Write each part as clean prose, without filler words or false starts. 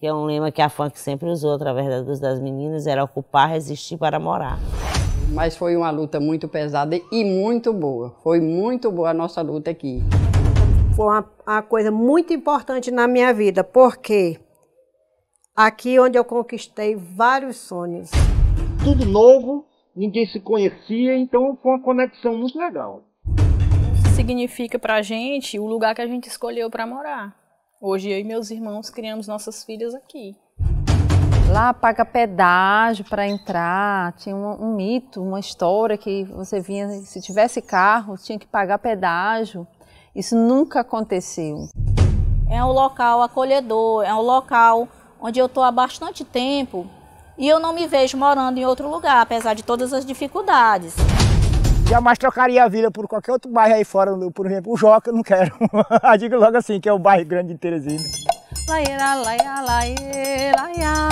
que é um lema que a funk sempre usou através das meninas, era ocupar, resistir para morar. Mas foi uma luta muito pesada e muito boa. Foi muito boa a nossa luta aqui. Foi uma coisa muito importante na minha vida, porque aqui onde eu conquistei vários sonhos. Tudo novo, ninguém se conhecia, então foi uma conexão muito legal. Significa pra gente o lugar que a gente escolheu para morar. Hoje eu e meus irmãos criamos nossas filhas aqui. Lá paga pedágio para entrar, tinha um mito, uma história que você vinha, se tivesse carro, tinha que pagar pedágio. Isso nunca aconteceu. É um local acolhedor, é um local onde eu estou há bastante tempo e eu não me vejo morando em outro lugar, apesar de todas as dificuldades. Jamais trocaria a vida por qualquer outro bairro aí fora, por exemplo, o Joca, eu não quero. Eu digo logo assim, que é o bairro grande de Teresina. Laia, laia, laia, laia.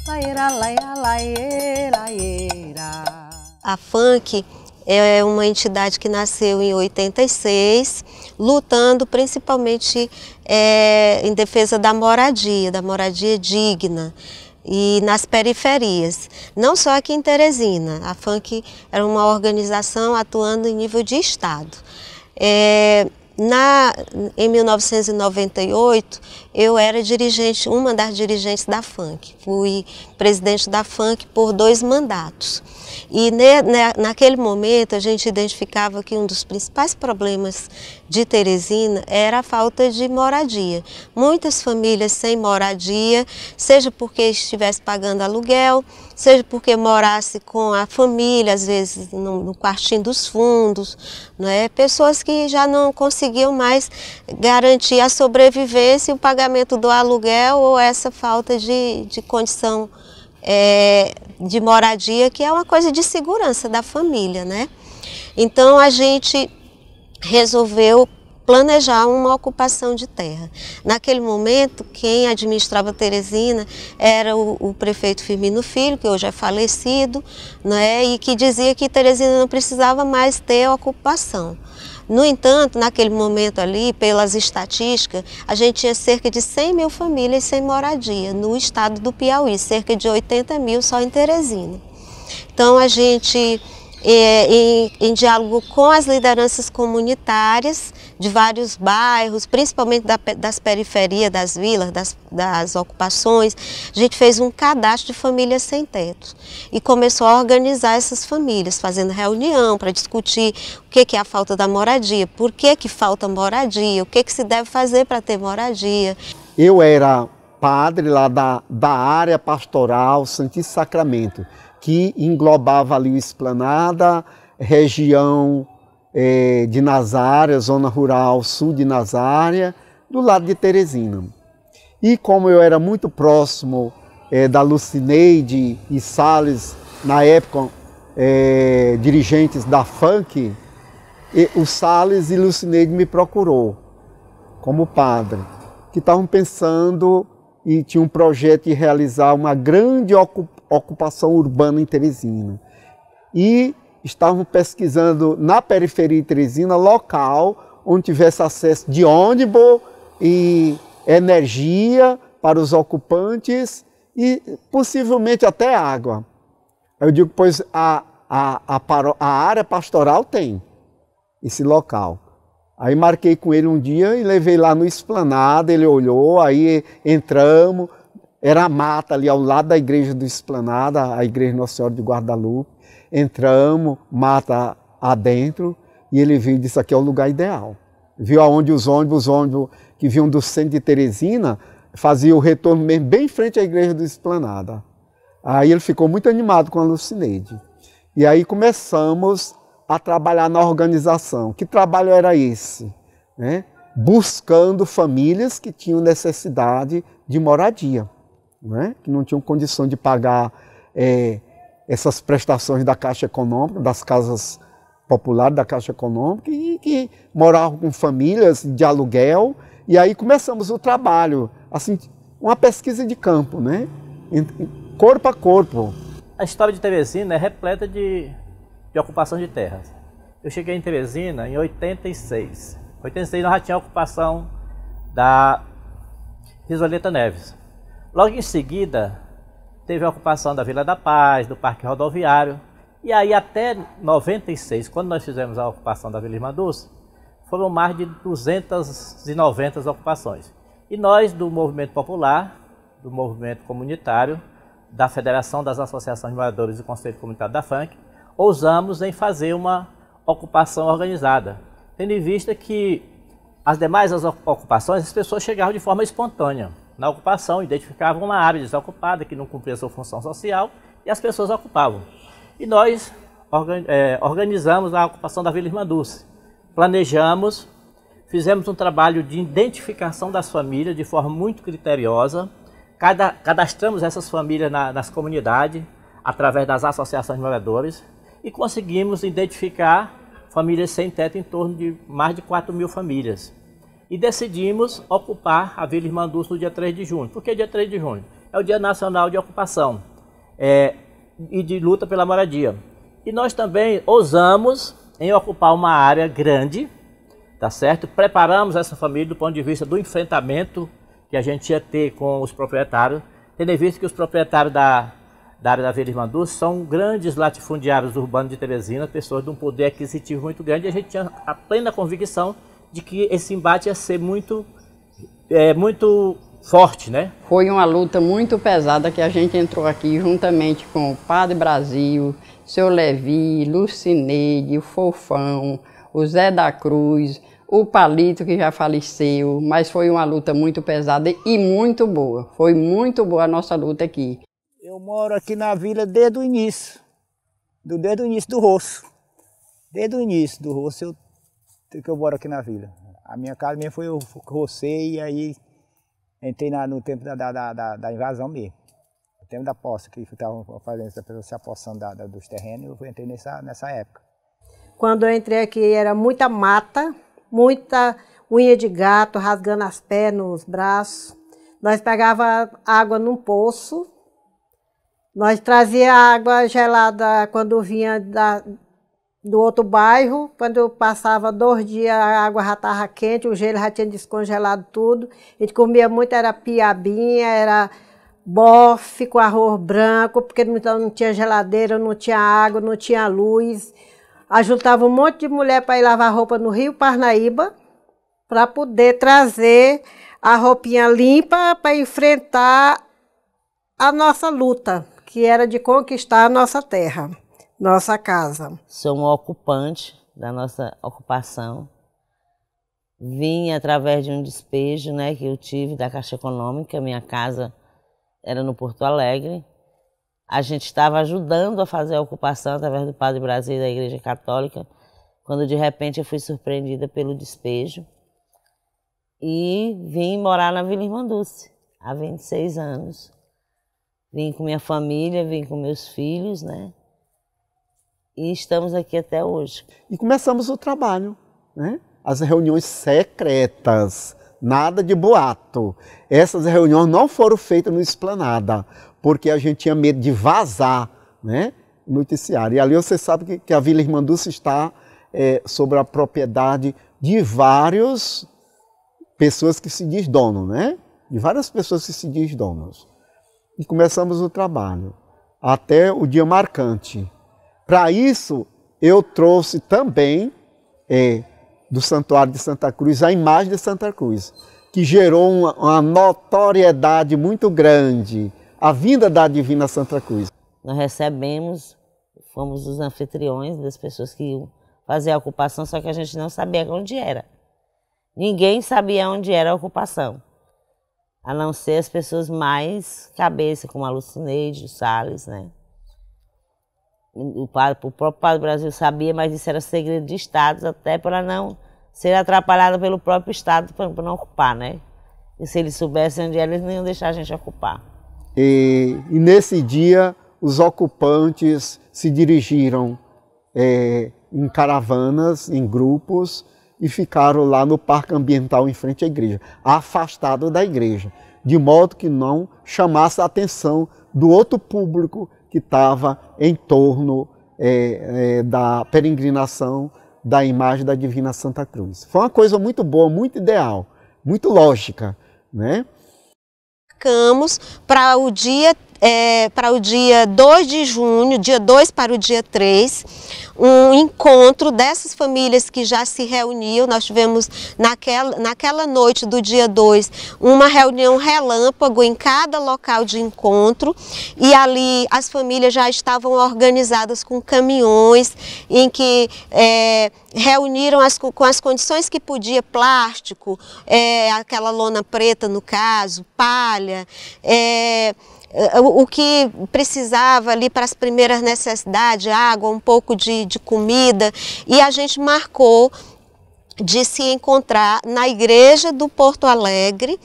Laia, laia, laia, laia. A funk é uma entidade que nasceu em 86, lutando principalmente em defesa da moradia digna. E nas periferias, não só aqui em Teresina. A funk era uma organização atuando em nível de estado. Em 1998, eu era dirigente, uma das dirigentes da funk. Fui presidente da funk por 2 mandatos. E naquele momento a gente identificava que um dos principais problemas de Teresina era a falta de moradia. Muitas famílias sem moradia, seja porque estivesse pagando aluguel, seja porque morasse com a família, às vezes no quartinho dos fundos, né? Pessoas que já não conseguiam mais garantir a sobrevivência e o pagamento do aluguel ou essa falta de condição de moradia, que é uma coisa de segurança da família, né? Então a gente resolveu planejar uma ocupação de terra. Naquele momento, quem administrava Teresina era o prefeito Firmino Filho, que hoje é falecido, né? E que dizia que Teresina não precisava mais ter ocupação. No entanto, naquele momento ali, pelas estatísticas, a gente tinha cerca de 100 mil famílias sem moradia no estado do Piauí, cerca de 80 mil só em Teresina. Então a gente, em diálogo com as lideranças comunitárias de vários bairros, principalmente das periferias, das vilas, das ocupações, a gente fez um cadastro de famílias sem teto e começou a organizar essas famílias, fazendo reunião para discutir o que é a falta da moradia, por que falta moradia, o que se deve fazer para ter moradia. Eu era padre lá da área pastoral Santíssimo Sacramento, que englobava ali o Esplanada, região de Nazária, zona rural sul de Nazária, do lado de Teresina. E como eu era muito próximo da Lucineide e Salles, na época dirigentes da funk, o Salles e Lucineide me procurou como padre, que estavam pensando e tinha um projeto de realizar uma grande ocupação urbana em Teresina. E estavam pesquisando na periferia de Teresina, local onde tivesse acesso de ônibus e energia para os ocupantes e possivelmente até água. Eu digo, pois a área pastoral tem esse local. Aí marquei com ele um dia e levei lá no Esplanada, ele olhou, aí entramos, era a mata ali ao lado da igreja do Esplanada, a igreja Nossa Senhora de Guadalupe. Entramos, mata adentro, e ele viu e disse, aqui é o lugar ideal. Viu aonde os ônibus que vinham do centro de Teresina, faziam o retorno mesmo bem em frente à igreja do Esplanada. Aí ele ficou muito animado com a Lucineide. E aí começamos a trabalhar na organização. Que trabalho era esse? Né? Buscando famílias que tinham necessidade de moradia, né? Que não tinham condição de pagar essas prestações da Caixa Econômica, das casas populares da Caixa Econômica, e que moravam com famílias de aluguel. E aí começamos o trabalho, assim, uma pesquisa de campo, né? Corpo a corpo. A história de Teresina é repleta de ocupação de terras. Eu cheguei em Teresina em 86. Em 86 nós já tínhamos a ocupação da Risoleta Neves. Logo em seguida, teve a ocupação da Vila da Paz, do Parque Rodoviário, e aí até 96, quando nós fizemos a ocupação da Vila Irmã Dulce, foram mais de 290 ocupações. E nós, do movimento popular, do movimento comunitário, da Federação das Associações de Moradores e Conselho Comunitário da FANC, ousamos em fazer uma ocupação organizada, tendo em vista que as demais ocupações, as pessoas chegavam de forma espontânea. Na ocupação, identificavam uma área desocupada que não cumpria sua função social e as pessoas ocupavam. E nós organizamos a ocupação da Vila Irmã Dulce. Planejamos, fizemos um trabalho de identificação das famílias de forma muito criteriosa, cadastramos essas famílias nas comunidades, através das associações de moradores, e conseguimos identificar famílias sem teto em torno de mais de 4.000 famílias. E decidimos ocupar a Vila Irmã Dulce no dia 3 de junho. Por que dia 3 de junho? É o Dia Nacional de Ocupação e de luta pela moradia. E nós também ousamos em ocupar uma área grande, tá certo? Preparamos essa família do ponto de vista do enfrentamento que a gente ia ter com os proprietários, tendo em vista que os proprietários da área da Vila Irmã Dulce são grandes latifundiários urbanos de Teresina, pessoas de um poder aquisitivo muito grande, e a gente tinha a plena convicção de que esse embate ia ser muito forte, né? Foi uma luta muito pesada que a gente entrou aqui juntamente com o Padre Brasil, seu Levi, Lucineide, o Fofão, o Zé da Cruz, o Palito, que já faleceu, mas foi uma luta muito pesada e muito boa. Foi muito boa a nossa luta aqui. Eu moro aqui na vila desde o início, desde o início do roço. Desde o início do roço que eu moro aqui na vila. A minha casa mesmo foi eu rocei e aí entrei no tempo da invasão mesmo. No tempo da posse, que estavam fazendo essa pessoa se apossando dos terrenos, eu entrei nessa época. Quando eu entrei aqui era muita mata, muita unha de gato rasgando as pernas, os braços. Nós pegava água num poço, nós trazia água gelada quando vinha do outro bairro, quando eu passava 2 dias a água já estava quente, o gelo já tinha descongelado tudo. A gente comia muito, era piabinha, era bofe com arroz branco, porque não tinha geladeira, não tinha água, não tinha luz. Ajuntava um monte de mulher para ir lavar roupa no Rio Parnaíba, para poder trazer a roupinha limpa para enfrentar a nossa luta, que era de conquistar a nossa terra, nossa casa. Sou uma ocupante da nossa ocupação. Vim através de um despejo, né, que eu tive da Caixa Econômica. Minha casa era no Porto Alegre. A gente estava ajudando a fazer a ocupação através do Padre Brasil da Igreja Católica, quando de repente eu fui surpreendida pelo despejo e vim morar na Vila Irmã Dulce há 26 anos. Vim com minha família, vim com meus filhos, né? E estamos aqui até hoje. E começamos o trabalho, né? As reuniões secretas, nada de boato. Essas reuniões não foram feitas no Esplanada, porque a gente tinha medo de vazar, né, o noticiário. E ali você sabe que a Vila Irmã Dulce está sobre a propriedade de várias pessoas que se diz dono, né? De várias pessoas que se diz donos. E começamos o trabalho, até o dia marcante. Para isso, eu trouxe também do Santuário de Santa Cruz a imagem de Santa Cruz, que gerou uma notoriedade muito grande, a vinda da Divina Santa Cruz. Nós recebemos, fomos os anfitriões das pessoas que iam fazer a ocupação, só que a gente não sabia onde era. Ninguém sabia onde era a ocupação, a não ser as pessoas mais cabeça, como a Lucineide, o Salles, né? O próprio Padre Brasil sabia, mas isso era segredo de Estado, até para não ser atrapalhado pelo próprio Estado, para não ocupar, né? E se eles soubessem onde era, eles não iam deixar a gente ocupar. E nesse dia, os ocupantes se dirigiram em caravanas, em grupos, e ficaram lá no Parque Ambiental em frente à igreja, afastado da igreja, de modo que não chamasse a atenção do outro público que estava em torno da peregrinação da imagem da Divina Santa Cruz. Foi uma coisa muito boa, muito ideal, muito lógica, né? marcamos para o dia 2 de junho, dia 2 para o dia 3, um encontro dessas famílias que já se reuniam. Nós tivemos naquela noite do dia 2 uma reunião relâmpago em cada local de encontro, e ali as famílias já estavam organizadas com caminhões em que reuniram com as condições que podia, plástico, aquela lona preta no caso, palha, o que precisava ali para as primeiras necessidades, água, um pouco de comida, e a gente marcou de se encontrar na igreja do Porto Alegre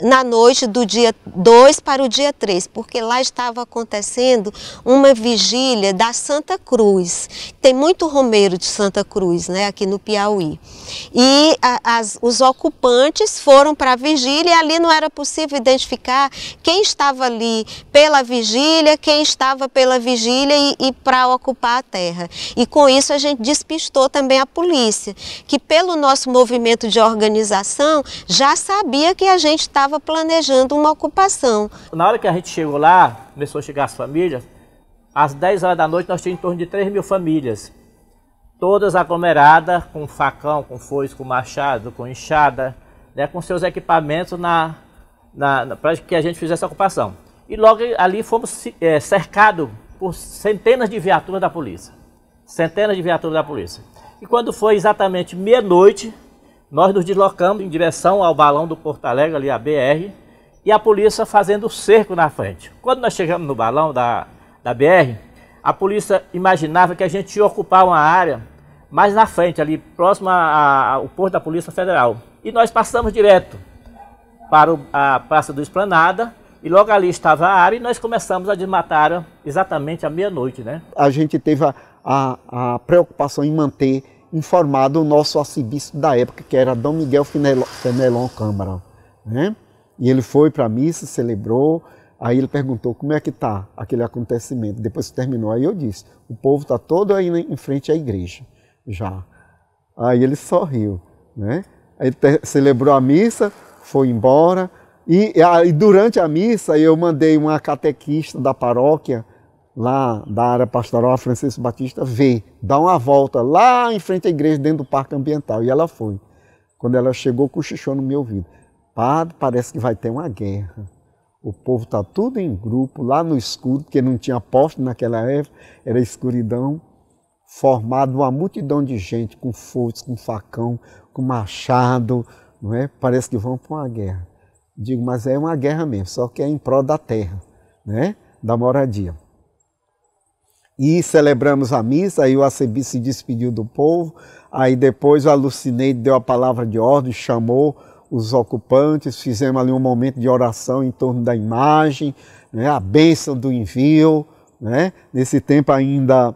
na noite do dia 2 para o dia 3, porque lá estava acontecendo uma vigília da Santa Cruz. Tem muito romeiro de Santa Cruz, né, aqui no Piauí. E os ocupantes foram para a vigília, e ali não era possível identificar quem estava ali pela vigília, e para ocupar a terra. E com isso a gente despistou também a polícia, que pelo nosso movimento de organização já sabia que a gente estava planejando uma ocupação. Na hora que a gente chegou lá, começou a chegar as famílias, às 10 horas da noite nós tínhamos em torno de 3.000 famílias, todas aglomeradas, com facão, com foice, com machado, com enxada, né, com seus equipamentos para que a gente fizesse a ocupação. E logo ali fomos cercados por centenas de viaturas da polícia. Centenas de viaturas da polícia. E quando foi exatamente meia-noite, nós nos deslocamos em direção ao balão do Porto Alegre, ali a BR, e a polícia fazendo o cerco na frente. Quando nós chegamos no balão da BR, a polícia imaginava que a gente ia ocupar uma área mais na frente, ali próximo ao posto da Polícia Federal. E nós passamos direto para a Praça do Esplanada, e logo ali estava a área, e nós começamos a desmatar exatamente à meia-noite, né? A gente teve a preocupação em manter informado o nosso arcebispo da época, que era Dom Miguel Fenelon Câmara, né? E ele foi para a missa, celebrou, aí ele perguntou como é que está aquele acontecimento. Depois que terminou, aí eu disse, o povo está todo aí em frente à igreja, já. Aí ele sorriu, né? Aí ele celebrou a missa, foi embora, e durante a missa eu mandei uma catequista da paróquia, lá da área pastoral, Francisco Batista, dar uma volta lá em frente à igreja, dentro do parque ambiental. E ela foi. Quando ela chegou, cochichou no meu ouvido. Padre, parece que vai ter uma guerra. O povo está tudo em grupo, lá no escuro, porque não tinha poste naquela época, era escuridão, formado uma multidão de gente, com foice, com facão, com machado, não é? Parece que vão para uma guerra. Digo, mas é uma guerra mesmo, só que é em prol da terra, né? Da moradia. E celebramos a missa, aí o arcebispo se despediu do povo, aí depois a Lucineide deu a palavra de ordem, chamou os ocupantes, fizemos ali um momento de oração em torno da imagem, né, a bênção do envio, né? Nesse tempo ainda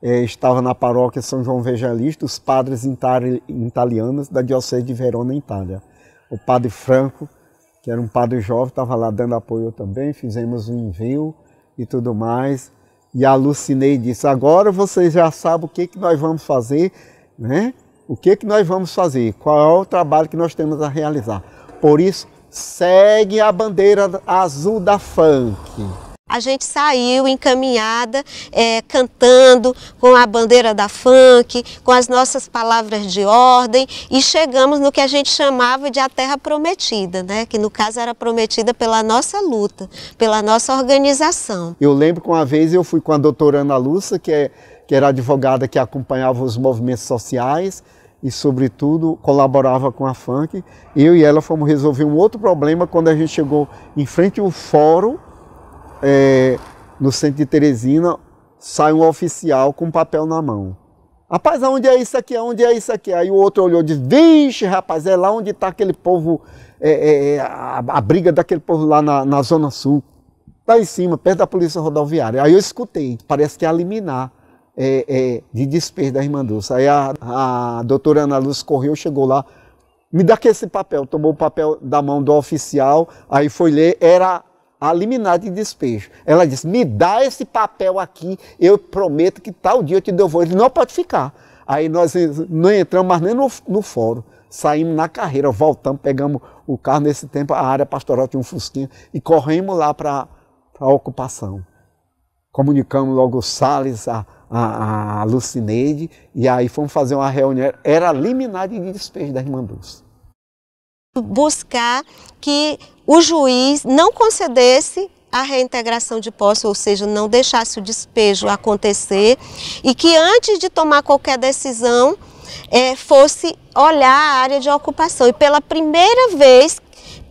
estava na paróquia São João Evangelista os padres italianos da Diocese de Verona, Itália. O padre Franco, que era um padre jovem, estava lá dando apoio também, fizemos um envio e tudo mais. E a Lucineide disse, agora vocês já sabem o que nós vamos fazer, né? O que nós vamos fazer, qual é o trabalho que nós temos a realizar. Por isso, segue a bandeira azul da FANC. A gente saiu encaminhada, cantando com a bandeira da FANC, com as nossas palavras de ordem, e chegamos no que a gente chamava de a terra prometida, né? Que no caso era prometida pela nossa luta, pela nossa organização. Eu lembro que uma vez eu fui com a doutora Ana Lúcia, que era advogada que acompanhava os movimentos sociais e, sobretudo, colaborava com a FANC. Eu e ela fomos resolver um outro problema quando a gente chegou em frente ao fórum, no centro de Teresina, sai um oficial com um papel na mão. Rapaz, aonde é isso aqui? Aonde é isso aqui? Aí o outro olhou e disse, vixe, rapaz, é lá onde está aquele povo, a briga daquele povo lá na Zona Sul. Lá em cima, perto da Polícia Rodoviária. Aí eu escutei, parece que é a liminar de despejo da Irmã Dulce. Aí a doutora Ana Lúcia correu, chegou lá, me dá aqui esse papel, tomou o papel da mão do oficial, aí foi ler, era a liminar de despejo. Ela disse, me dá esse papel aqui, eu prometo que tal dia eu te devolvo. Ele não pode ficar. Aí nós não entramos mais nem no fórum. Saímos na carreira, voltamos, pegamos o carro. Nesse tempo a área pastoral tinha um fusquinha e corremos lá para a ocupação. Comunicamos logo o Salles, a Lucineide, e aí fomos fazer uma reunião, era liminar de despejo da Irmã Dulce. Buscar que o juiz não concedesse a reintegração de posse, ou seja, não deixasse o despejo acontecer, e que antes de tomar qualquer decisão, fosse olhar a área de ocupação. E pela primeira vez,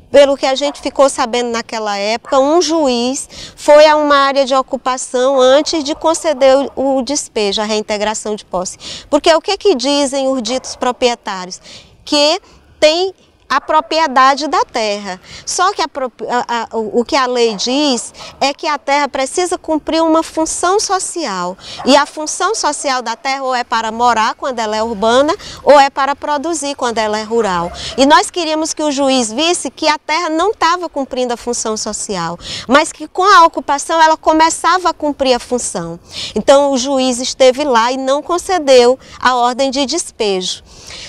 pelo que a gente ficou sabendo naquela época, um juiz foi a uma área de ocupação antes de conceder o despejo, a reintegração de posse. Porque o que dizem os ditos proprietários? Que tem a propriedade da terra. Só que o que a lei diz é que a terra precisa cumprir uma função social. E a função social da terra ou é para morar quando ela é urbana ou é para produzir quando ela é rural. E nós queríamos que o juiz visse que a terra não estava cumprindo a função social, mas que com a ocupação ela começava a cumprir a função. Então o juiz esteve lá e não concedeu a ordem de despejo.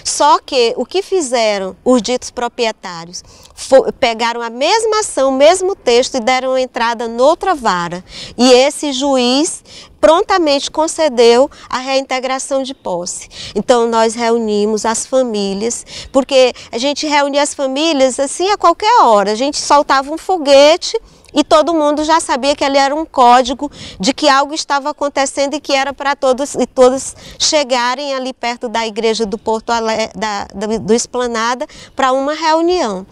Só que o que fizeram os ditos proprietários? Pegaram a mesma ação, o mesmo texto e deram entrada noutra vara. E esse juiz prontamente concedeu a reintegração de posse. Então nós reunimos as famílias, porque a gente reunia as famílias assim a qualquer hora. A gente soltava um foguete e todo mundo já sabia que ali era um código de que algo estava acontecendo e que era para todos e todas chegarem ali perto da igreja do Porto Alegre, do Esplanada, para uma reunião.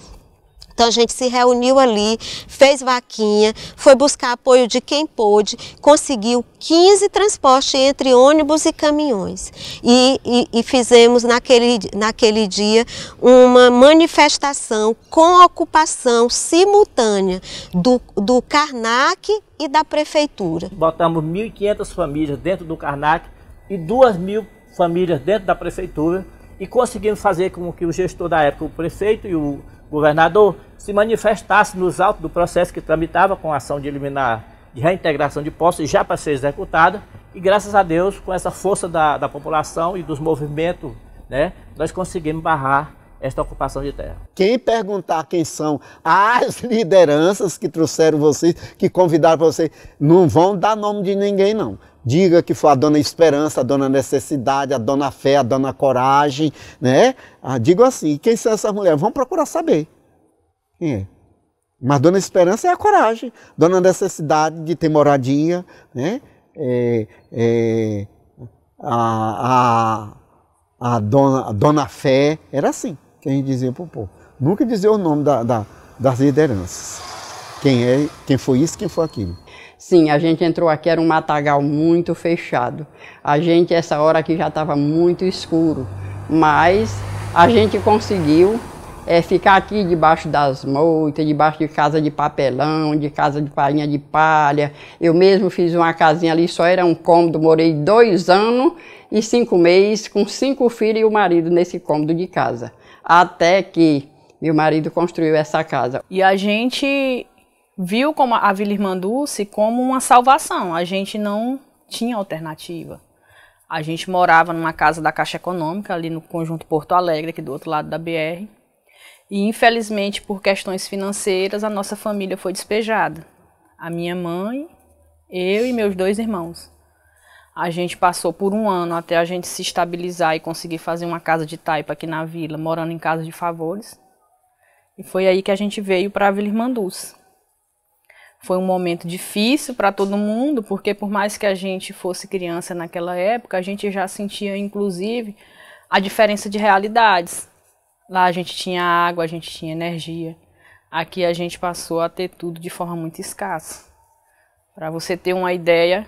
Então a gente se reuniu ali, fez vaquinha, foi buscar apoio de quem pôde, conseguiu 15 transportes entre ônibus e caminhões. E fizemos naquele dia uma manifestação com ocupação simultânea do Karnak e da prefeitura. Botamos 1.500 famílias dentro do Karnak e 2.000 famílias dentro da prefeitura e conseguimos fazer com que o gestor da época, o prefeito e o governador, se manifestasse nos autos do processo que tramitava com a ação de liminar de reintegração de posse já para ser executada, e graças a Deus, com essa força da população e dos movimentos, né, nós conseguimos barrar esta ocupação de terra. Quem perguntar quem são as lideranças que trouxeram vocês, que convidaram vocês, não vão dar nome de ninguém não. Diga que foi a dona Esperança, a dona Necessidade, a dona Fé, a dona Coragem, né? Digo assim, quem são essas mulheres? Vamos procurar saber. Quem é? Mas dona Esperança é a coragem, dona Necessidade de ter moradia, né? A dona Fé, era assim que a gente dizia para o povo. Nunca dizia o nome das lideranças. Quem foi isso, quem foi aquilo. Sim, a gente entrou aqui, era um matagal muito fechado. A gente, essa hora aqui já estava muito escuro, mas a gente conseguiu ficar aqui debaixo das moitas, debaixo de casa de papelão, de casa de farinha de palha. Eu mesmo fiz uma casinha ali, só era um cômodo, morei 2 anos e 5 meses com 5 filhos e o marido nesse cômodo de casa. Até que meu marido construiu essa casa. E a gente viu como a Vila Irmã Dulce como uma salvação. A gente não tinha alternativa. A gente morava numa casa da Caixa Econômica, ali no Conjunto Porto Alegre, aqui do outro lado da BR. E infelizmente, por questões financeiras, a nossa família foi despejada. A minha mãe, eu e meus 2 irmãos. A gente passou por 1 ano até a gente se estabilizar e conseguir fazer uma casa de taipa aqui na vila, morando em casa de favores. E foi aí que a gente veio para a Vila Irmã Dulce. Foi um momento difícil para todo mundo, porque por mais que a gente fosse criança naquela época, a gente já sentia, inclusive, a diferença de realidades. Lá a gente tinha água, a gente tinha energia. Aqui a gente passou a ter tudo de forma muito escassa. Para você ter uma ideia,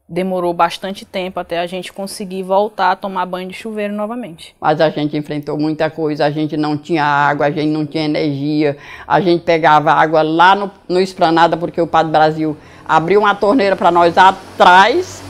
demorou bastante tempo até a gente conseguir voltar a tomar banho de chuveiro novamente. Mas a gente enfrentou muita coisa, a gente não tinha água, a gente não tinha energia, a gente pegava água lá no Esplanada, porque o Padre Brasil abriu uma torneira para nós atrás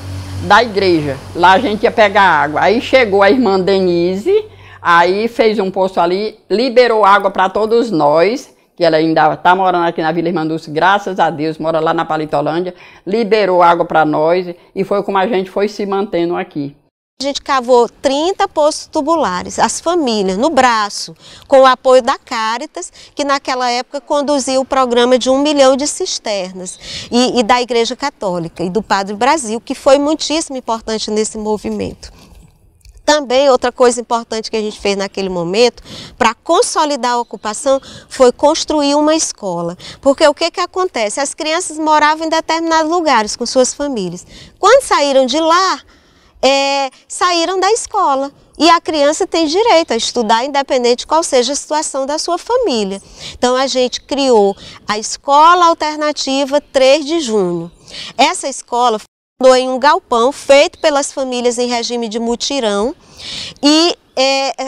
da igreja. Lá a gente ia pegar água. Aí chegou a irmã Denise, aí fez um poço ali, liberou água para todos nós, que ela ainda está morando aqui na Vila Irmã Dulce, graças a Deus, mora lá na Palitolândia, liberou água para nós e foi como a gente foi se mantendo aqui. A gente cavou 30 poços tubulares, as famílias, no braço, com o apoio da Caritas, que naquela época conduzia o programa de 1 milhão de cisternas, e da Igreja Católica e do Padre Brasil, que foi muitíssimo importante nesse movimento. Também outra coisa importante que a gente fez naquele momento, para consolidar a ocupação, foi construir uma escola. Porque o que acontece? As crianças moravam em determinados lugares com suas famílias. Quando saíram de lá, saíram da escola. E a criança tem direito a estudar, independente de qual seja a situação da sua família. Então a gente criou a Escola Alternativa 3 de Junho. Essa escola foi em um galpão feito pelas famílias em regime de mutirão e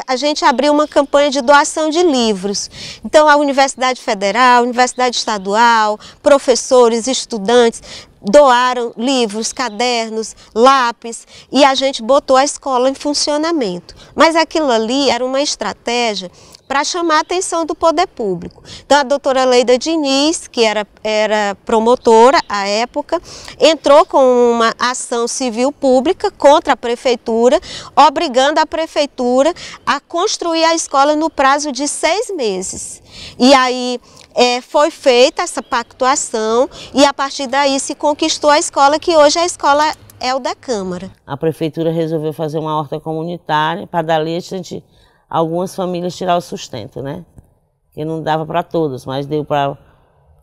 a gente abriu uma campanha de doação de livros. Então a Universidade Federal, a Universidade Estadual, professores, estudantes doaram livros, cadernos, lápis e a gente botou a escola em funcionamento. Mas aquilo ali era uma estratégia para chamar a atenção do poder público. Então a doutora Leida Diniz, que era promotora à época, entrou com uma ação civil pública contra a prefeitura, obrigando a prefeitura a construir a escola no prazo de 6 meses. E aí foi feita essa pactuação e a partir daí se conquistou a escola, que hoje é a escola Helder Câmara. A prefeitura resolveu fazer uma horta comunitária para dali algumas famílias tirar o sustento, né? Que não dava para todas, mas deu para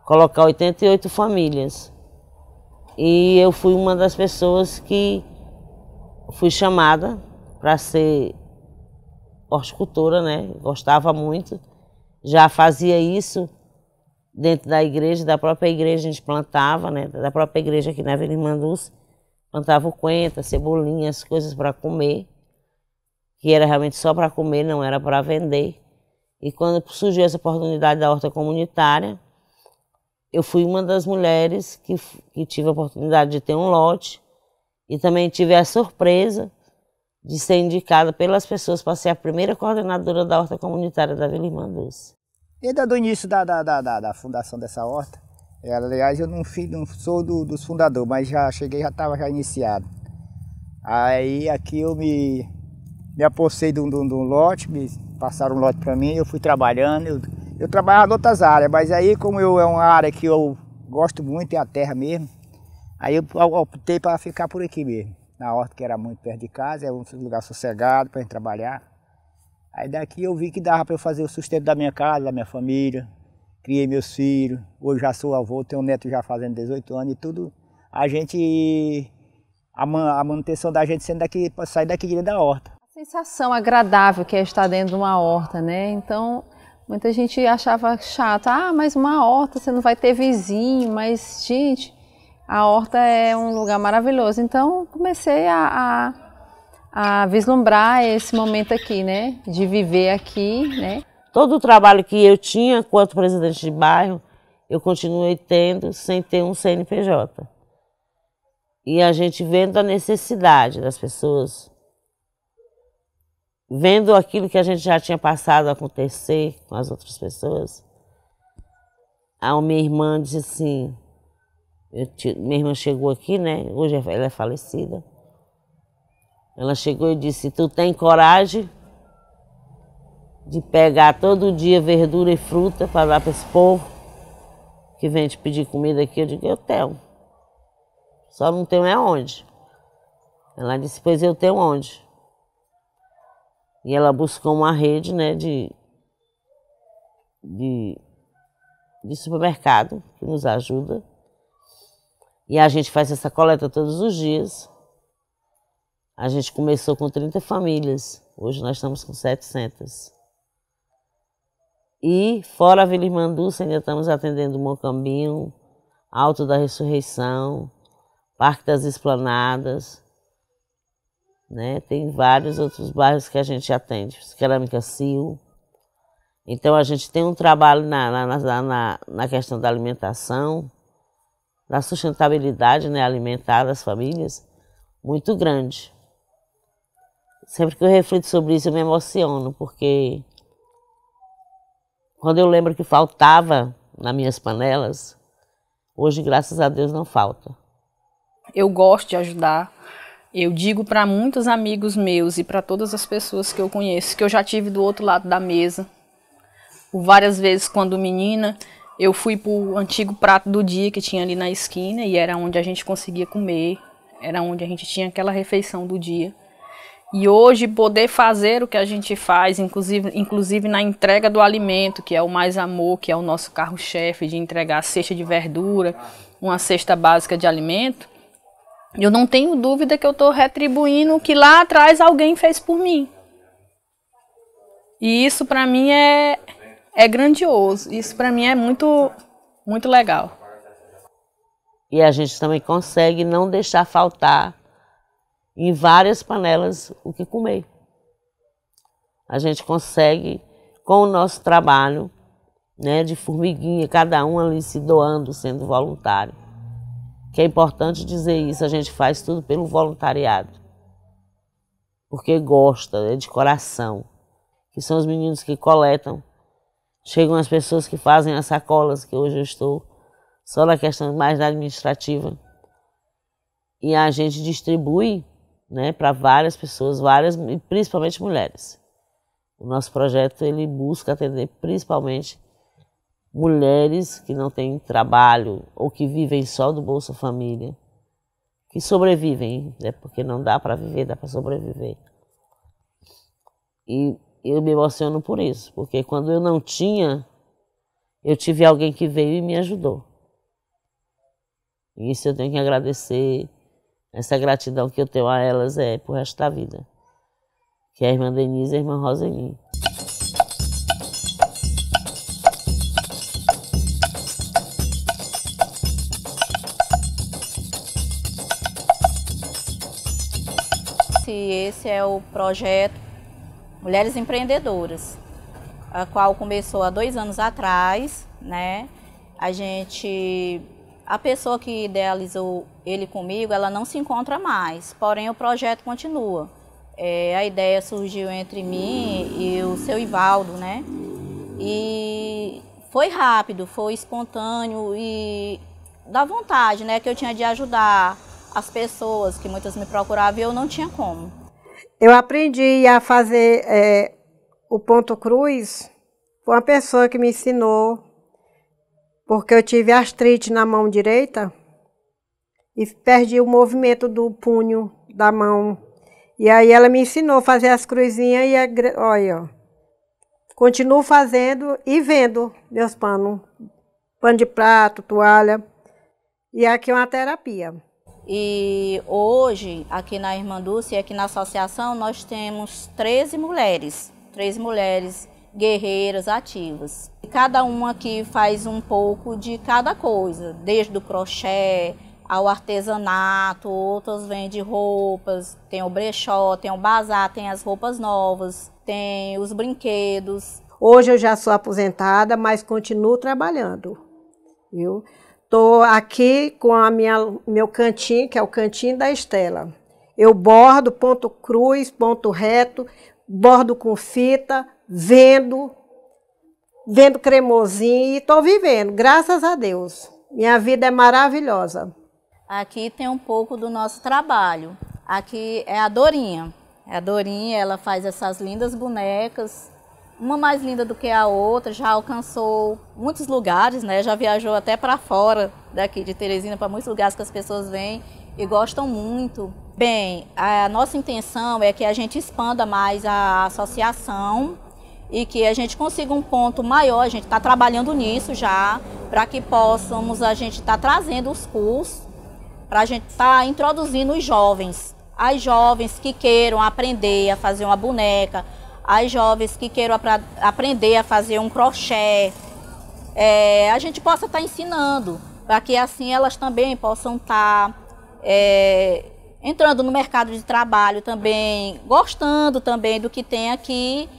colocar 88 famílias. E eu fui uma das pessoas que fui chamada para ser horticultora, né? Gostava muito, já fazia isso dentro da igreja, da própria igreja a gente plantava, né? Da própria igreja aqui na Vila Irmanduz, plantava o coentro, cebolinha, as coisas para comer, que era realmente só para comer, não era para vender. E quando surgiu essa oportunidade da horta comunitária, eu fui uma das mulheres que tive a oportunidade de ter um lote e também tive a surpresa de ser indicada pelas pessoas para ser a primeira coordenadora da horta comunitária da Vila Irmanduz. Desde o início da fundação dessa horta, aliás, eu não sou dos fundadores, mas já cheguei, já estava iniciado. Aí aqui eu me apossei de um lote, me passaram um lote para mim, eu fui trabalhando. Eu trabalhava em outras áreas, mas aí como é uma área que eu gosto muito, é a terra mesmo, aí eu optei para ficar por aqui mesmo. Na horta, que era muito perto de casa, é um lugar sossegado para a gente trabalhar. Aí daqui eu vi que dava para eu fazer o sustento da minha casa, da minha família, criei meus filhos, hoje já sou avô, tenho um neto já fazendo 18 anos e tudo. A manutenção da gente sendo daqui, para sair daqui direto da horta. A sensação agradável que é estar dentro de uma horta, né? Então, muita gente achava chato, mas uma horta, você não vai ter vizinho, mas, gente, a horta é um lugar maravilhoso. Então, comecei a vislumbrar esse momento aqui, né? De viver aqui, né? Todo o trabalho que eu tinha quanto presidente de bairro, eu continuei tendo sem ter um CNPJ. E a gente vendo a necessidade das pessoas, vendo aquilo que a gente já tinha passado a acontecer com as outras pessoas, a minha irmã disse assim, minha irmã chegou aqui, né? Hoje ela é falecida. Ela chegou e disse, tu tem coragem de pegar todo dia verdura e fruta para dar para esse povo que vem te pedir comida aqui? Eu digo, eu tenho. Só não tenho onde. Ela disse, pois eu tenho onde. E ela buscou uma rede, né, de supermercado que nos ajuda. E a gente faz essa coleta todos os dias. A gente começou com 30 famílias, hoje nós estamos com 700. E fora a Vila Irmanduz, ainda estamos atendendo Mocambinho, Alto da Ressurreição, Parque das Esplanadas, né? Tem vários outros bairros que a gente atende, Cerâmica Sil. Então a gente tem um trabalho na questão da alimentação, da sustentabilidade, né, alimentar das famílias, muito grande. Sempre que eu reflito sobre isso eu me emociono, porque quando eu lembro que faltava nas minhas panelas, hoje, graças a Deus, não falta. Eu gosto de ajudar, Eu digo para muitos amigos meus e para todas as pessoas que eu conheço que eu já tive do outro lado da mesa. Por várias vezes, quando menina, eu fui para o antigo prato do dia que tinha ali na esquina e era onde a gente conseguia comer, era onde a gente tinha aquela refeição do dia. E hoje poder fazer o que a gente faz, inclusive na entrega do alimento, que é o Mais Amor, que é o nosso carro-chefe, de entregar a cesta de verdura, uma cesta básica de alimento, eu não tenho dúvida que eu estou retribuindo o que lá atrás alguém fez por mim. E isso para mim é grandioso, isso para mim é muito, muito legal. E a gente também consegue não deixar faltar em várias panelas o que comer. A gente consegue, com o nosso trabalho, né, de formiguinha, cada um ali se doando, sendo voluntário. Que é importante dizer isso, a gente faz tudo pelo voluntariado. Porque gosta, é de coração. Que são os meninos que coletam. Chegam as pessoas que fazem as sacolas, que hoje eu estou só na questão mais administrativa. E a gente distribui, né, para várias pessoas, e principalmente mulheres. O nosso projeto ele busca atender principalmente mulheres que não têm trabalho ou que vivem só do Bolsa Família, que sobrevivem, né, porque não dá para viver, dá para sobreviver. E eu me emociono por isso, porque quando eu não tinha, eu tive alguém que veio e me ajudou. E isso eu tenho que agradecer. Essa gratidão que eu tenho a elas é pro resto da vida. Que é a irmã Denise e a irmã Roseli. Esse é o projeto Mulheres Empreendedoras, a qual começou há 2 anos atrás, né? A pessoa que idealizou ele comigo, ela não se encontra mais, porém o projeto continua. A ideia surgiu entre mim e o seu Ivaldo, né? E foi rápido, foi espontâneo e da vontade, né? Que eu tinha de ajudar as pessoas, que muitas me procuravam e eu não tinha como. Eu aprendi a fazer o ponto cruz com uma pessoa que me ensinou, porque eu tive artrite na mão direita e perdi o movimento do punho da mão. E aí ela me ensinou a fazer as cruzinhas e olha, ó, continuo fazendo e vendo meus panos, pano de prato, toalha, e aqui é uma terapia. E hoje, aqui na Irmã Dulce, aqui na associação, nós temos 13 mulheres guerreiras ativas. Cada uma aqui faz um pouco de cada coisa, desde o crochê ao artesanato, outras vendem roupas, tem o brechó, tem o bazar, tem as roupas novas, tem os brinquedos. Hoje eu já sou aposentada, mas continuo trabalhando, viu? Estou aqui com meu cantinho, que é o cantinho da Estela. Eu bordo ponto cruz, ponto reto, bordo com fita, vendo cremosinho e estou vivendo, graças a Deus. Minha vida é maravilhosa. Aqui tem um pouco do nosso trabalho. Aqui é a Dorinha. A Dorinha, ela faz essas lindas bonecas, uma mais linda do que a outra, já alcançou muitos lugares, né? Já viajou até para fora daqui de Teresina, para muitos lugares que as pessoas vêm e gostam muito. Bem, a nossa intenção é que a gente expanda mais a associação e que a gente consiga um ponto maior. A gente está trabalhando nisso já, para que a gente está trazendo os cursos, para a gente estar introduzindo os jovens, as jovens que queiram aprender a fazer uma boneca, as jovens que queiram aprender a fazer um crochê, a gente possa estar ensinando, para que assim elas também possam estar entrando no mercado de trabalho também, gostando também do que tem aqui,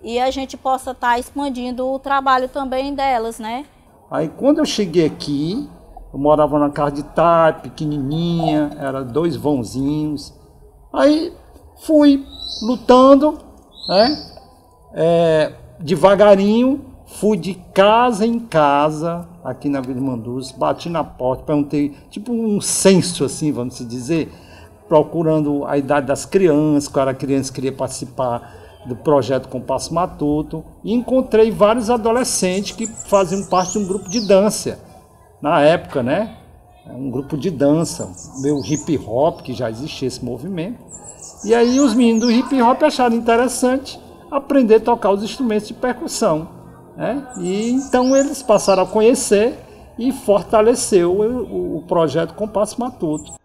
e a gente possa estar expandindo o trabalho também delas, né? Aí quando eu cheguei aqui, eu morava na casa de Thay, pequenininha, era 2 vãozinhos. Aí fui lutando, né? Devagarinho, fui de casa em casa, aqui na Vila Irmã Dulce, bati na porta, perguntei, tipo um censo assim, vamos dizer, procurando a idade das crianças, qual era a criança que queria participar do projeto Compasso Matuto, e encontrei vários adolescentes que faziam parte de um grupo de dança, na época, né? Um grupo de dança, meio hip hop, que já existia esse movimento. E aí os meninos do hip hop acharam interessante aprender a tocar os instrumentos de percussão, né? E então eles passaram a conhecer e fortaleceu o projeto Compasso Matuto. O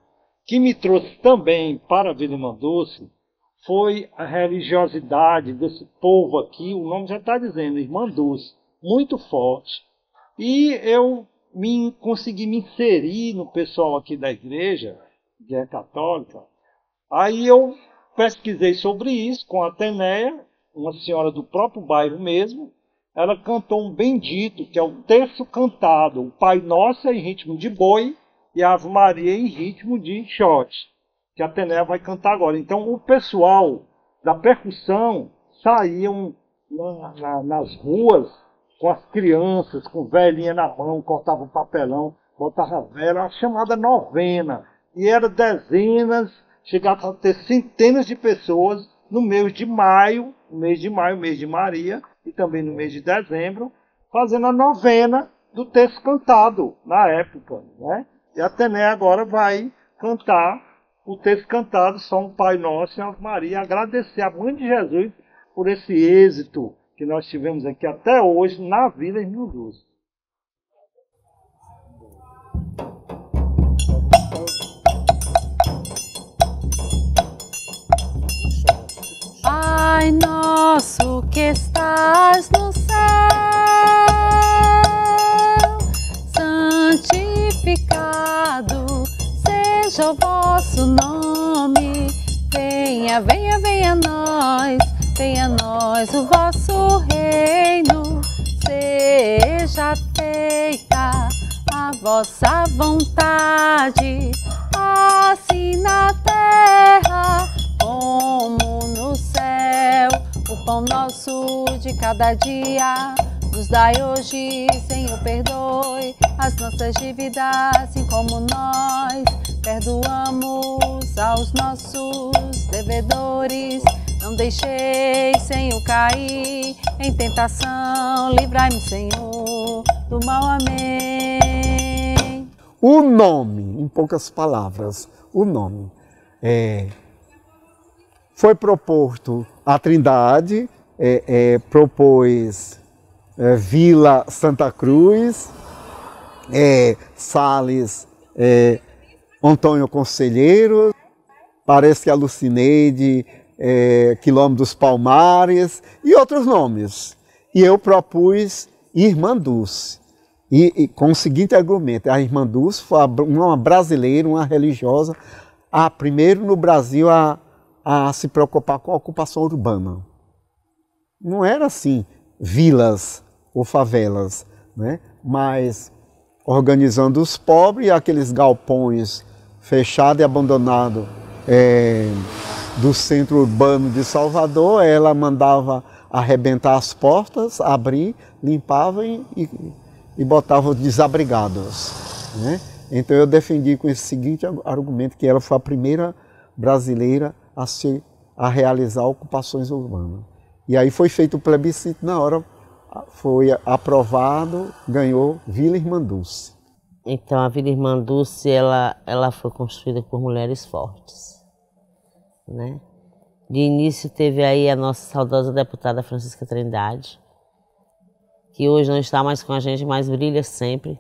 que me trouxe também para Vila Irmã Dulce foi a religiosidade desse povo aqui, o nome já está dizendo, Irmã Dulce, muito forte. E eu consegui me inserir no pessoal aqui da igreja, que é católica. Aí eu pesquisei sobre isso com a Atenéia, uma senhora do próprio bairro mesmo. Ela cantou um bendito, que é o terço cantado, o Pai Nosso em ritmo de boi e a Ave Maria em ritmo de shot, que a Atenéia vai cantar agora. Então o pessoal da percussão saíam nas ruas com as crianças, com velhinha na mão, cortavam papelão, botavam vela, a chamada novena. E era dezenas, chegava a ter centenas de pessoas no mês de maio, mês de Maria, e também no mês de dezembro, fazendo a novena do terço cantado, na época, né? E a Atenéia agora vai cantar o terço cantado, São Pai Nosso e Ave Maria, agradecer a Mãe de Jesus por esse êxito que nós tivemos aqui até hoje na Vila Irmã Dulce. Pai nosso que estás no céu, santificado seja o vosso nome. Venha, venha, venha a nós o vosso reino. Seja feita a vossa vontade, assim na terra como no céu. O pão nosso de cada dia nos dai hoje, Senhor, perdoe as nossas dívidas, assim como nós perdoamos aos nossos devedores. Não deixei, Senhor, cair em tentação, livrai-me, Senhor, do mal. Amém. O nome, em poucas palavras, o nome foi proposto a Trindade, propôs Vila Santa Cruz, Sales, Antônio Conselheiro, parece que a Lucineide, Quilômetro dos Palmares e outros nomes. E eu propus Irmã Dulce, e com o seguinte argumento: a Irmã Dulce foi uma brasileira, uma religiosa, a primeiro no Brasil a se preocupar com a ocupação urbana. Não era assim, vilas ou favelas, né? Mas organizando os pobres, aqueles galpões fechados e abandonados do centro urbano de Salvador, ela mandava arrebentar as portas, abrir, limpava e botava os desabrigados, né? Então eu defendi com esse seguinte argumento, que ela foi a primeira brasileira a realizar ocupações urbanas. E aí foi feito o plebiscito, na hora foi aprovado, ganhou Vila Irmã Dulce. Então a Vila Irmã Dulce, ela foi construída por mulheres fortes, né? De início teve aí a nossa saudosa deputada Francisca Trindade, que hoje não está mais com a gente, mas brilha sempre.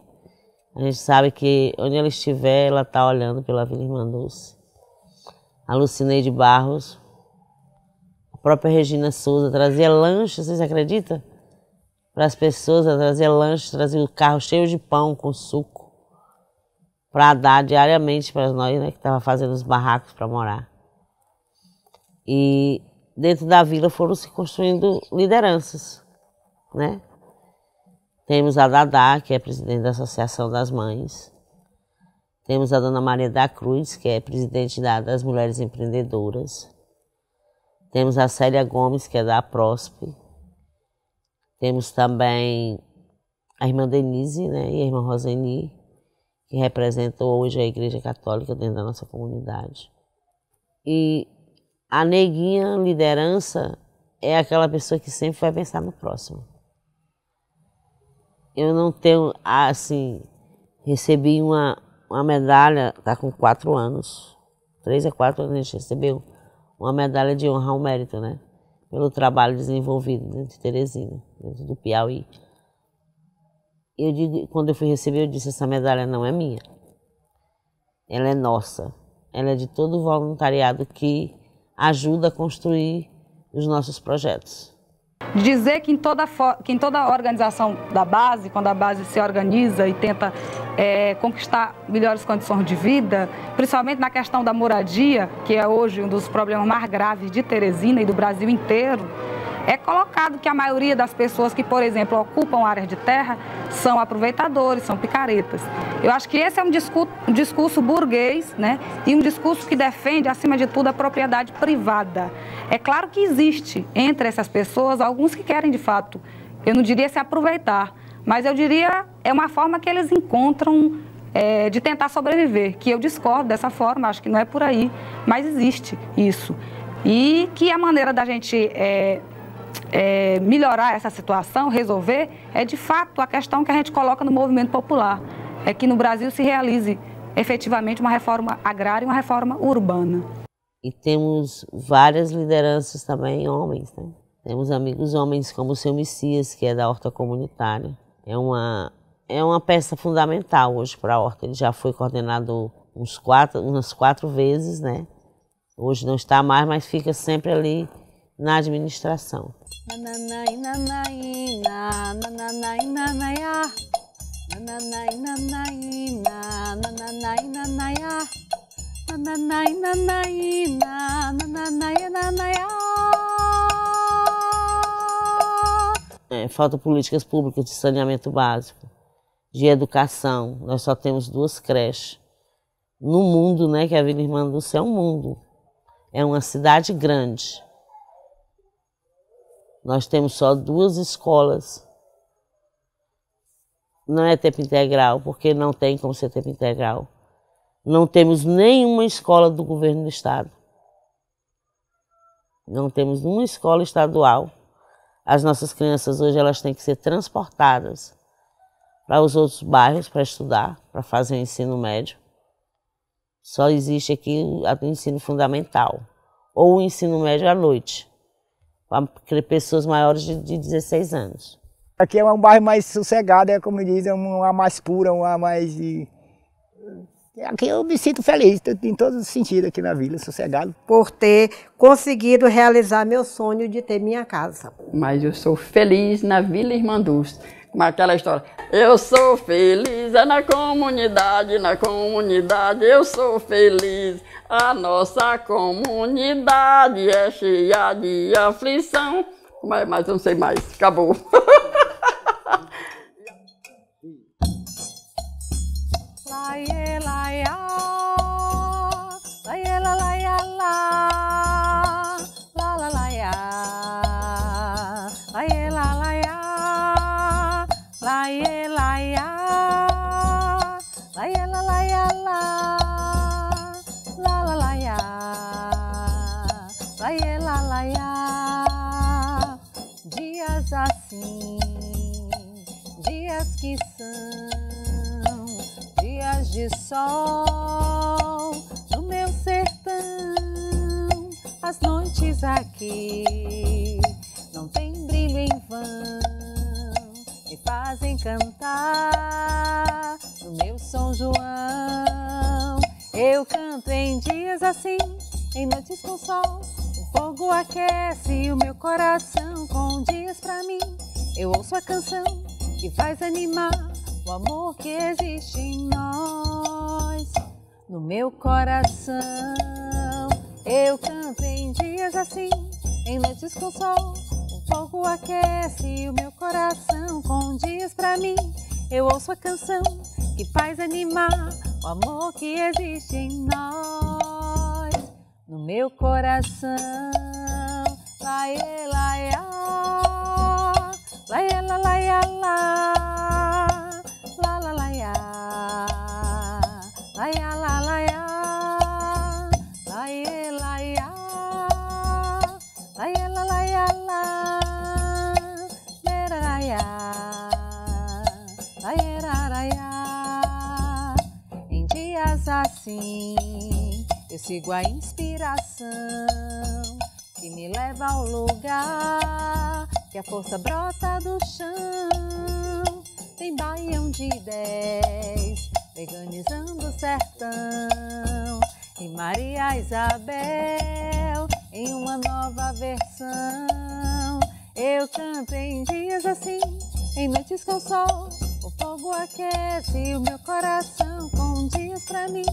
A gente sabe que onde ela estiver, ela está olhando pela Vila Irmã Dulce. A Lucineide Barros, a própria Regina Souza trazia lanche, vocês acreditam? Para as pessoas, ela trazia lanche, trazia o carro cheio de pão com suco para dar diariamente para nós, né, que estava fazendo os barracos para morar. E dentro da vila foram se construindo lideranças, né? Temos a Dadá, que é presidente da Associação das Mães. Temos a Dona Maria da Cruz, que é presidente das Mulheres Empreendedoras. Temos a Célia Gomes, que é da Prospe. Temos também a irmã Denise, né, e a irmã Roseni, que representam hoje a Igreja Católica dentro da nossa comunidade. E a neguinha liderança é aquela pessoa que sempre vai pensar no próximo. Eu não tenho, assim, recebi uma medalha, está com 4 anos, 3 a 4 anos a gente recebeu uma medalha de honra ao mérito, né? Pelo trabalho desenvolvido dentro de Teresina, dentro do Piauí. Eu digo, quando eu fui receber, eu disse, essa medalha não é minha, ela é nossa, ela é de todo o voluntariado que ajuda a construir os nossos projetos. Dizer que em toda organização da base, quando a base se organiza e tenta conquistar melhores condições de vida, principalmente na questão da moradia, que é hoje um dos problemas mais graves de Teresina e do Brasil inteiro, é colocado que a maioria das pessoas que, por exemplo, ocupam áreas de terra são aproveitadores, são picaretas. Eu acho que esse é um discurso burguês, né? E um discurso que defende, acima de tudo, a propriedade privada. É claro que existe entre essas pessoas alguns que querem, de fato, eu não diria se aproveitar, mas eu diria é uma forma que eles encontram de tentar sobreviver, que eu discordo dessa forma, acho que não é por aí, mas existe isso. E que a maneira da gente melhorar essa situação, resolver, é de fato a questão que a gente coloca no movimento popular, é que no Brasil se realize efetivamente uma reforma agrária e uma reforma urbana. E temos várias lideranças também, homens, né? Temos amigos homens como o seu Messias, que é da Horta Comunitária. É uma peça fundamental hoje para a Horta. Ele já foi coordenador umas 4 vezes, né? Hoje não está mais, mas fica sempre ali na administração. Falta políticas públicas de saneamento básico, de educação. Nós só temos 2 creches. No mundo, né, que a Vila Irmã Dulce é um mundo. É uma cidade grande. Nós temos só 2 escolas. Não é tempo integral, porque não tem como ser tempo integral. Não temos nenhuma escola do governo do estado. Não temos nenhuma escola estadual. As nossas crianças hoje elas têm que ser transportadas para os outros bairros para estudar, para fazer o ensino médio. Só existe aqui o ensino fundamental, ou o ensino médio à noite, para pessoas maiores de 16 anos. Aqui é um bairro mais sossegado, como diz, é uma mais pura, uma mais... Aqui eu me sinto feliz, em todos os sentidos aqui na vila, sossegado. Por ter conseguido realizar meu sonho de ter minha casa. Mas eu sou feliz na Vila Irmã Dulce, como aquela história. Eu sou feliz, é na comunidade, eu sou feliz. A nossa comunidade é cheia de aflição. Mas eu não sei mais, acabou. Laie, laia, laie, la, laia, la, la, la, laia, laie, la, laia, laie, laia, laie, la, laia, la, la, laia, laie, la, laia. Dias assim, dias que são dias de sol no meu sertão. As noites aqui não tem brilho em vão, me fazem cantar no meu São João. Eu canto em dias assim, em noites com sol. O fogo aquece o meu coração. Com dias pra mim, eu ouço a canção que faz animar o amor que existe em nós. No meu coração, eu canto em dias assim, em noites com sol. O fogo aquece o meu coração. Com dias pra mim, eu ouço a canção que faz animar o amor que existe em nós. No meu coração, laie, laia, laie, la, laia, la, la, la, laia, laia, la, laia, laie, laia. dias assim, eu sigo a inspiração que me leva ao lugar que a força brota do chão. Tem Baião de 10, veganizando o sertão, e Maria Isabel em uma nova versão. Eu canto em dias assim, em noites com sol, o fogo aquece o meu coração. Com dias pra mim,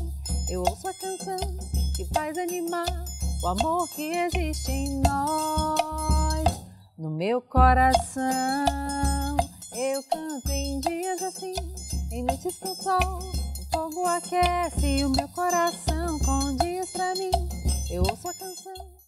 eu ouço a canção que faz animar o amor que existe em nós. No meu coração, eu canto em dias assim, em noites com sol, o fogo aquece o meu coração. Com dias pra mim, eu ouço a canção